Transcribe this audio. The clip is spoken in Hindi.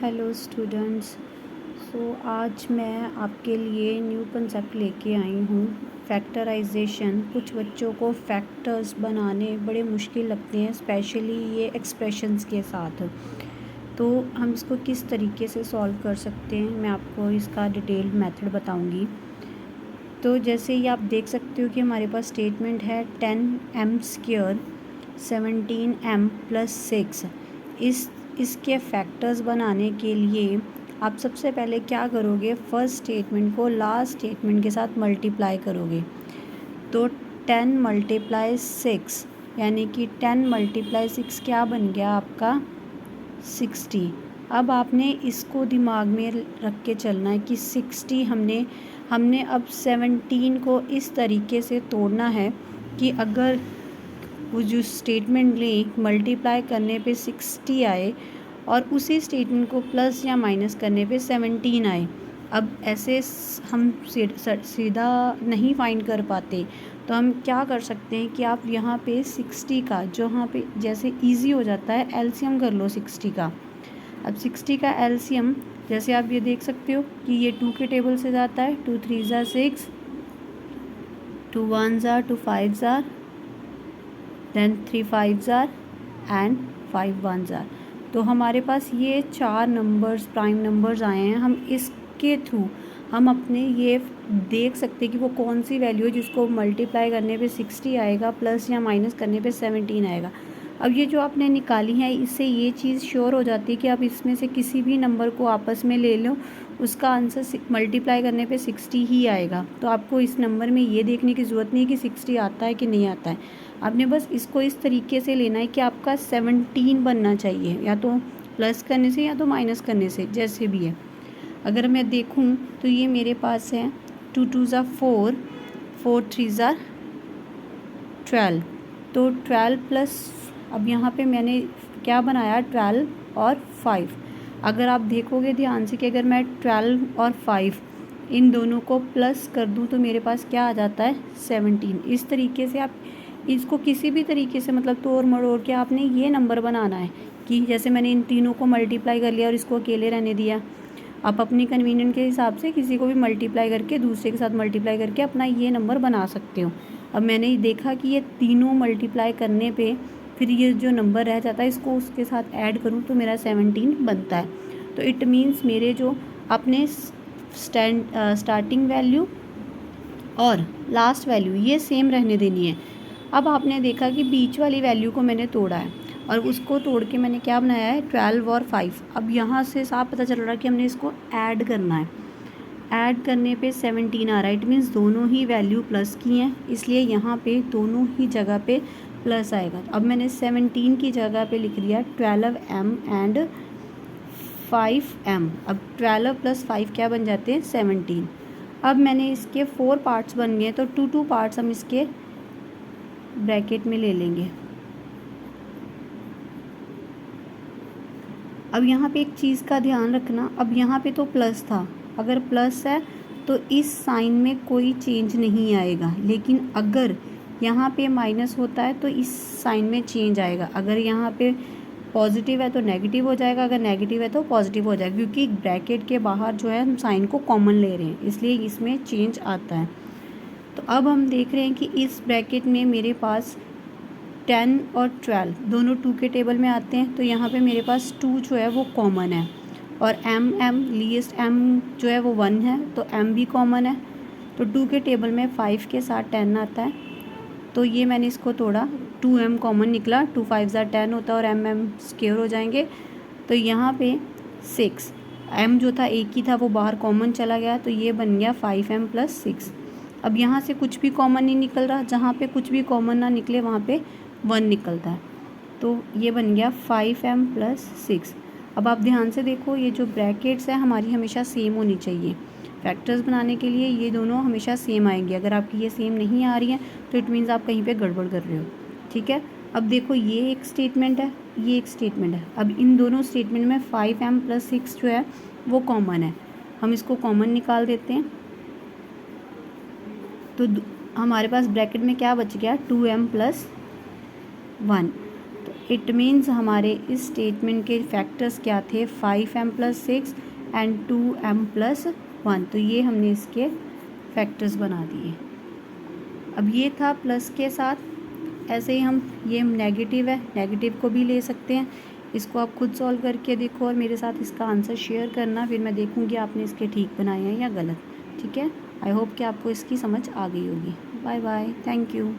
Hello students. आज मैं आपके लिए न्यू कंसेप्ट लेके आई हूँ फैक्टराइजेशन। कुछ बच्चों को फैक्टर्स बनाने बड़े मुश्किल लगते हैं, स्पेशली ये एक्सप्रेशंस के साथ। तो हम इसको किस तरीके से सॉल्व कर सकते हैं, मैं आपको इसका डिटेल मेथड बताऊँगी। तो जैसे ये आप देख सकते हो कि हमारे पास स्टेटमेंट है 10m² 17m + 6। इसके फैक्टर्स बनाने के लिए आप सबसे पहले क्या करोगे, फर्स्ट स्टेटमेंट को लास्ट स्टेटमेंट के साथ मल्टीप्लाई करोगे। तो 10 × 6 यानी कि 10 × 6 क्या बन गया आपका 60। अब आपने इसको दिमाग में रख के चलना है कि 60 हमने अब 17 को इस तरीके से तोड़ना है कि अगर वो जो स्टेटमेंट लें मल्टीप्लाई करने पे 60 आए और उसी स्टेटमेंट को प्लस या माइनस करने पे 17 आए। अब ऐसे हम सीधा नहीं फाइंड कर पाते, तो हम क्या कर सकते हैं कि आप यहाँ पे 60 का जो यहाँ पे जैसे इजी हो जाता है एलसीएम कर लो 60 का। अब 60 का एलसीएम जैसे आप ये देख सकते हो कि ये 2 के टेबल से जाता है। 2 3 ज़ा 6, 2 1 ज़ा 2 5 ज़ा, देन 3 5 ज़ा एंड 5 1 ज़ा। तो हमारे पास ये 4 नंबर्स प्राइम नंबर्स आए हैं। हम इसके थ्रू हम अपने ये देख सकते हैं कि वो कौन सी वैल्यू है जिसको मल्टीप्लाई करने पे 60 आएगा, प्लस या माइनस करने पे 17 आएगा। अब ये जो आपने निकाली है, इससे ये चीज़ श्योर हो जाती है कि आप इसमें से किसी भी नंबर को आपस में ले लो, उसका आंसर मल्टीप्लाई करने पे 60 ही आएगा। तो आपको इस नंबर में ये देखने की ज़रूरत नहीं है कि 60 आता है कि नहीं आता है। आपने बस इसको इस तरीके से लेना है कि आपका 17 बनना चाहिए, या तो प्लस करने से या तो माइनस करने से, जैसे भी है। अगर मैं देखूं तो ये मेरे पास है 2 2 ज़ा 4, 4 3 ज़ा 12। तो 12 प्लस, अब यहाँ पे मैंने क्या बनाया 12 और 5। अगर आप देखोगे ध्यान से कि अगर मैं 12 और 5 इन दोनों को प्लस कर दूं तो मेरे पास क्या आ जाता है 17। इस तरीके से आप इसको किसी भी तरीके से मतलब तोड़ मरोड़ के आपने ये नंबर बनाना है कि जैसे मैंने इन तीनों को मल्टीप्लाई कर लिया और इसको अकेले रहने दिया। आप अपनी कन्वीनियंट के हिसाब से किसी को भी मल्टीप्लाई करके दूसरे के साथ मल्टीप्लाई करके अपना ये नंबर बना सकते हो। अब मैंने देखा कि ये तीनों मल्टीप्लाई करने पे फिर ये जो नंबर रह जाता है इसको उसके साथ ऐड करूँ तो मेरा 17 बनता है। तो इट मीन्स मेरे जो अपने स्टार्टिंग वैल्यू और लास्ट वैल्यू ये सेम रहने देनी है। अब आपने देखा कि बीच वाली वैल्यू को मैंने तोड़ा है और उसको तोड़ के मैंने क्या बनाया है 12 और 5। अब यहाँ से साफ पता चल रहा है कि हमने इसको ऐड करना है। ऐड करने पे 17 आ रहा है, इट मीन्स दोनों ही वैल्यू प्लस की हैं, इसलिए यहाँ पे दोनों ही जगह पे प्लस आएगा। अब मैंने 17 की जगह पे लिख दिया 12m एंड 5m। अब 12 + 5 क्या बन जाते हैं 17। अब मैंने इसके 4 पार्ट्स बन गए, तो 2 पार्ट्स हम इसके ब्रैकेट में ले लेंगे। अब यहाँ पे एक चीज़ का ध्यान रखना, अब यहाँ पे तो प्लस था, अगर प्लस है तो इस साइन में कोई चेंज नहीं आएगा, लेकिन अगर यहाँ पे माइनस होता है तो इस साइन में चेंज आएगा। अगर यहाँ पे पॉजिटिव है तो नेगेटिव हो जाएगा, अगर नेगेटिव है तो पॉजिटिव हो जाएगा, क्योंकि ब्रैकेट के बाहर जो है हम साइन को कॉमन ले रहे हैं, इसलिए इसमें चेंज आता है। तो अब हम देख रहे हैं कि इस ब्रैकेट में मेरे पास 10 और 12 दोनों 2 के टेबल में आते हैं, तो यहाँ पे मेरे पास 2 जो है वो कॉमन है और m लीस्ट m जो है वो 1 है, तो m भी कॉमन है। तो 2 के टेबल में 5 के साथ 10 आता है, तो ये मैंने इसको तोड़ा, 2m कॉमन निकला, 2 5 ज़ा 10 होता है और m स्क्वायर हो जाएंगे। तो यहाँ पे 6, m जो था एक ही था वो बाहर कॉमन चला गया, तो ये बन गया 5m + 6। अब यहाँ से कुछ भी कॉमन नहीं निकल रहा, जहाँ पे कुछ भी कॉमन ना निकले वहाँ पे 1 निकलता है, तो ये बन गया 5m + 6। अब आप ध्यान से देखो, ये जो ब्रैकेट्स है हमारी हमेशा सेम होनी चाहिए। फैक्टर्स बनाने के लिए ये दोनों हमेशा सेम आएंगे, अगर आपकी ये सेम नहीं आ रही है तो इट मीन्स आप कहीं पे गड़बड़ कर रहे हो। ठीक है, अब देखो ये एक स्टेटमेंट है, ये एक स्टेटमेंट है। अब इन दोनों स्टेटमेंट में 5m + 6 जो है वो कॉमन है, हम इसको कॉमन निकाल देते हैं। तो हमारे पास ब्रैकेट में क्या बच गया 2m + 1। तो इट मीन्स हमारे इस स्टेटमेंट के फैक्टर्स क्या थे, 5m+6 एंड 2m+1। तो ये हमने इसके फैक्टर्स बना दिए। अब ये था प्लस के साथ, ऐसे ही हम, ये नेगेटिव है, नेगेटिव को भी ले सकते हैं। इसको आप खुद सॉल्व करके देखो और मेरे साथ इसका आंसर शेयर करना, फिर मैं देखूंगी आपने इसके ठीक बनाए हैं या गलत। ठीक है, आई होप कि आपको इसकी समझ आ गई होगी। Bye bye, thank you.